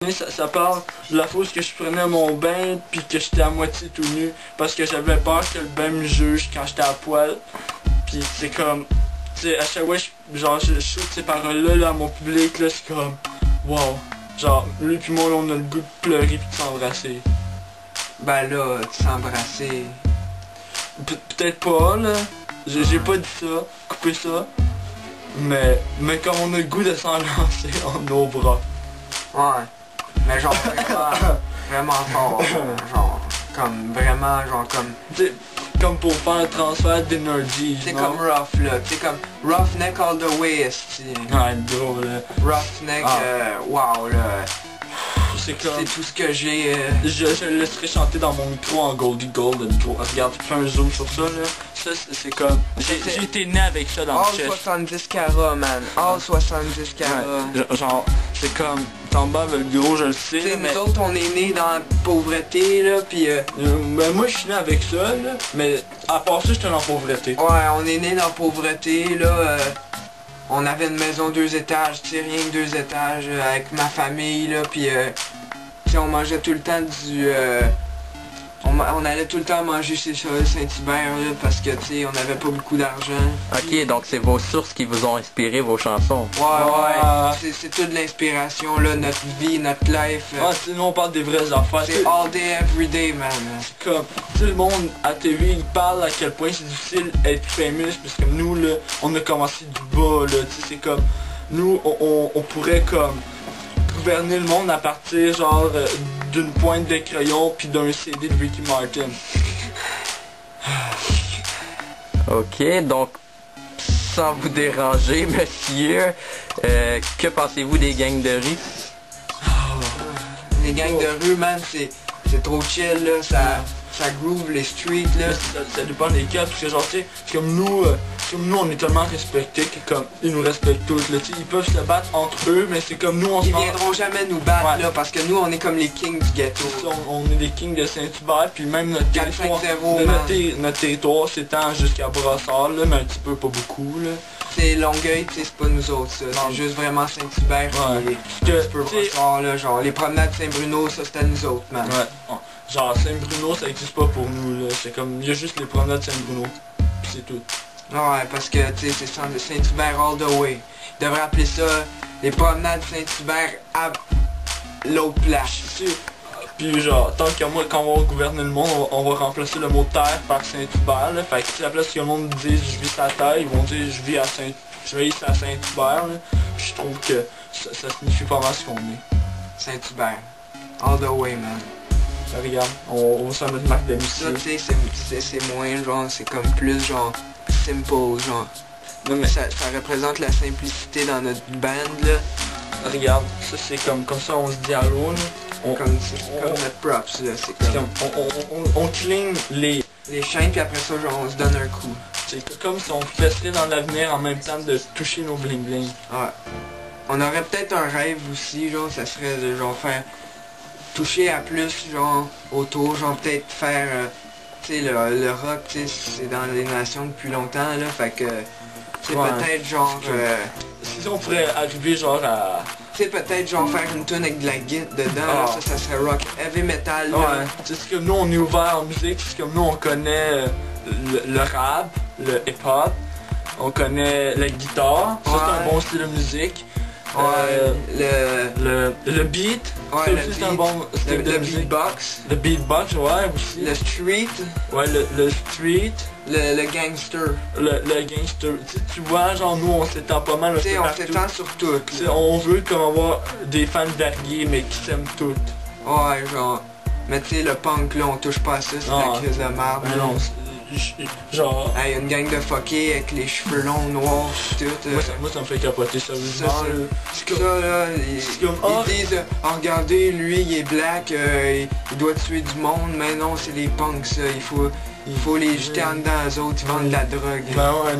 Ça parle de la fois que je prenais mon bain puis que j'étais à moitié tout nu parce que j'avais peur que le bain me juge quand j'étais à poil. Puis c'est comme, tu sais, à chaque fois je shoot ces paroles là à mon public là, c'est comme, wow. Genre, lui puis moi là, on a le goût de pleurer puis de s'embrasser. Ben là, tu s'embrasser. Peut-être pas là, j'ai pas dit ça, coupé ça. Mais comme on a le goût de s'en lancer en nos bras. Ouais. Mais genre vraiment fort, genre comme vraiment genre comme t'sais, comme pour faire un transfert d'énergie. C'est comme rough là, c'est comme roughneck all the way esti. Ouais, drôle là. Roughneck, wow là. C'est tout ce que j'ai. Je le laisserai chanter dans mon micro en Goldie Gold. Regarde, fais un zoom sur ça là. Ça c'est comme. J'ai été né avec ça dans le chest. All 70 carats man. All 70 carats. Ouais, genre, c'est comme. T'en bas avec le gros, je le sais. T'sais, nous autres on est nés dans la pauvreté là, pis ben moi je suis né avec ça là. Mais à part ça, j'étais dans la pauvreté. Ouais, on est né dans la pauvreté là. On avait une maison 2 étages, tu sais, rien que 2 étages avec ma famille là, pis on mangeait tout le temps du... on allait tout le temps manger chez Saint-Hubert là, parce que tu sais, on n'avait pas beaucoup d'argent. Ok, donc c'est vos sources qui vous ont inspiré vos chansons. Ouais, c'est toute l'inspiration là, notre vie, notre life. Sinon on parle des vraies affaires. C'est all day, every day, man. C'est comme, tout le monde à TV, il parle à quel point c'est difficile d'être famous, parce que nous là, on a commencé du bas là, tu sais, c'est comme, nous on pourrait comme gouverner le monde à partir genre d'une pointe de crayon puis d'un CD de Ricky Martin. Ok, donc sans vous déranger monsieur, que pensez-vous des gangs de rue? Les gangs de rue man, c'est trop chill là, ça groove les streets là. Ça dépend des cas, parce que genre tu sais, comme nous on est tellement respectés que comme ils nous respectent tous là, tu sais, ils peuvent se battre entre eux, mais c'est comme nous on se... Ils viendront jamais nous battre là, parce que nous on est comme les kings du ghetto. On est les kings de Saint-Hubert, puis même notre territoire s'étend jusqu'à Brossard là, mais un petit peu, pas beaucoup là. C'est Longueuil, tu sais, c'est pas nous autres ça, c'est juste vraiment Saint-Hubert et un petit peu Brossard là, genre les promenades Saint-Bruno, ça c'était nous autres man. Ouais. Genre Saint-Bruno ça existe pas pour nous là, c'est comme, il y a juste les promenades Saint-Bruno, pis c'est tout. Ouais, parce que tu sais, c'est Saint-Hubert all the way. Ils devraient appeler ça les promenades Saint-Hubert à l'autre place. Puis genre, tant qu'à moi, quand on va gouverner le monde, on va remplacer le mot terre par Saint-Hubert là. Fait que si à la place que le monde dise je vis à terre, ils vont dire je vis à Saint-Hubert là. Puis je trouve que ça signifie pas mal ce qu'on est. Saint-Hubert. All the way man. Ça, regarde, on va se mettre marque d'amitié. Ça tu sais, c'est moins genre, c'est comme plus genre simple genre. Non mais ça représente la simplicité dans notre band là. Regarde, ça c'est comme ça on se dit allô là. Comme notre props là, c'est comme on clean les chaînes puis après ça genre on se donne un coup. C'est comme si on fesserait dans l'avenir en même temps de toucher nos bling bling. Ouais. On aurait peut-être un rêve aussi, genre ça serait de genre faire toucher à plus genre autour, genre peut-être faire tu sais le rock, tu sais c'est dans les nations depuis longtemps là, fait que c'est peut-être genre si on pourrait arriver genre à... Tu sais peut-être genre faire une tune avec de la guitare dedans, là, ça serait rock, heavy metal là. Ouais, c'est comme nous on est ouvert en musique, c'est comme nous on connaît le rap, le hip-hop, on connaît la guitare, ça c'est un bon style de musique. Le beat, c'est un bon style de musique. Beatbox. Le beatbox, ouais, aussi. Le street. Ouais, le street. Le gangster. Le gangster. Tu vois, genre nous on s'étend pas mal. Tu sais, on s'étend sur tout. On veut comme avoir des fans variés mais qui s'aiment toutes. Ouais, genre. Mais tu sais, le punk là, on touche pas à ça, c'est la crise de merde. Genre... Hey, une gang de fuckés avec les cheveux longs, noirs, tout. Moi ça me fait capoter sérieusement. Ça là, ils disent, regardez, lui il est black, il doit tuer du monde, mais non, c'est les punks ça, il faut les jeter en dedans eux autres, ils vendent de la drogue. Ben ouais,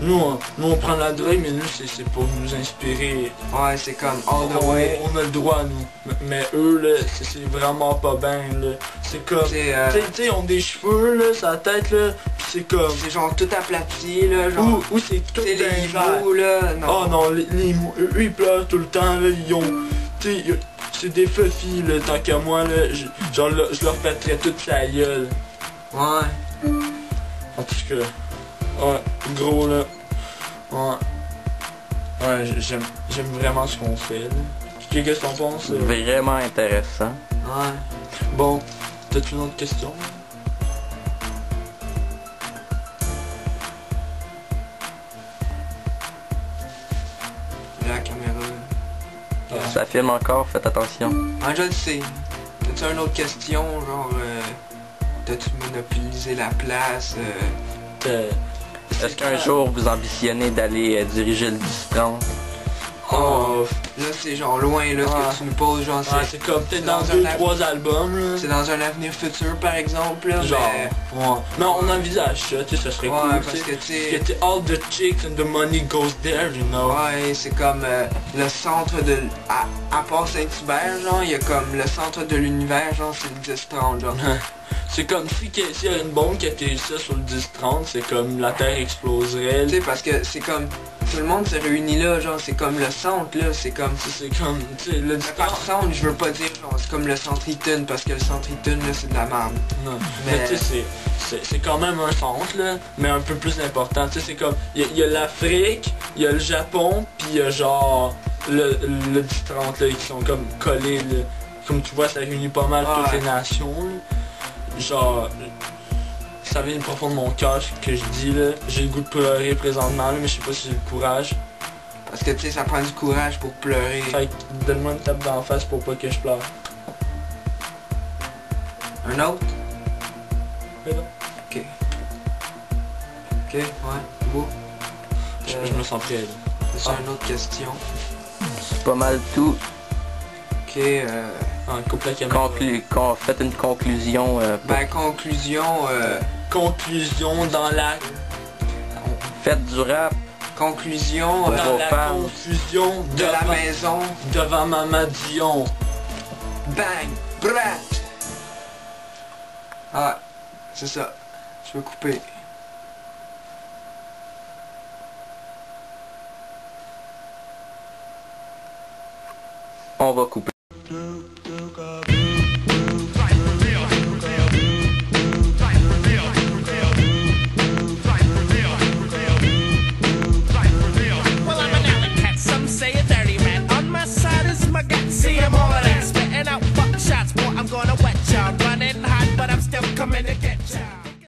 nous on prend la drogue, mais nous c'est pour nous inspirer. Ouais, c'est comme all the way. On a le droit nous. Mais eux là, c'est vraiment pas bien là. C'est comme, tu sais, ils ont des cheveux là, sa tête là, pis c'est comme... C'est genre tout aplati là, genre... Ou c'est tout les mous là, non. Oh non, les mous, eux ils pleurent tout le temps là, ils ont... Tu sais, c'est des fuffies, là, tant qu'à moi, là, genre, là, je leur pèterais toute sa gueule. Ouais. En tout cas, ouais, gros, là, ouais. Ouais, j'aime vraiment ce qu'on fait, là. Qu'est-ce que t'en penses? Vraiment intéressant. Ouais. Bon, t'as-tu une autre question? La caméra. Ça filme encore, faites attention. Ah, je le sais. T'as-tu une autre question, genre, t'as-tu monopolisé la place? Est-ce qu'un jour vous ambitionnez d'aller diriger le 10-30? Oh, Là, c'est genre loin, là, ce que tu nous poses, genre, ouais, c'est comme peut-être dans un 2-3 albums, là. c'est dans un avenir futur, par exemple, là, Genre, mais... ouais. Mais on envisage ça, tu sais, ça serait Ouais, cool, parce que, tu sais... Parce que all the chicks and the money goes there, you know. Ouais, c'est comme le centre de... À part Saint-Hubert, genre, il y a comme le centre de l'univers, genre, c'est le 10-30, genre. C'est comme si s'il y a une bombe qui atterrissait sur le 10-30, c'est comme la Terre exploserait. Tu sais, parce que c'est comme... Tout le monde se réunit là, genre, c'est comme le centre, là, c'est comme... C'est comme, tu sais, le Par 10-30... centre, je veux pas dire, genre, c'est comme le centre Eaton, parce que le centre Eaton, là, c'est de la merde. Non, mais tu sais, c'est quand même un centre, là, mais un peu plus important. Tu sais, c'est comme, il y a l'Afrique, il y a le Japon, puis il y a genre le 10-30, là, qui sont comme collés, là. Comme tu vois, ça réunit pas mal toutes les nations, là. Genre, ça vient du profond de mon cœur, ce que je dis, là. J'ai le goût de pleurer présentement, là, mais je sais pas si j'ai le courage. Parce que, tu sais, ça prend du courage pour pleurer. Fait que donne-moi une tape d'en face pour pas que je pleure. Un autre? Mais non. Ok. Ok, ouais, beau. Je me sens prêt, là. C'est une autre question. C'est pas mal tout. Ok, coupe la caméra. Faites une conclusion. Ben, conclusion, Conclusion dans la... Faites du rap. conclusion, Ouais. Dans vos la fans. confusion de la maison, devant Maman Dion. bang, brat. Ah, c'est ça. Je veux couper. On va couper.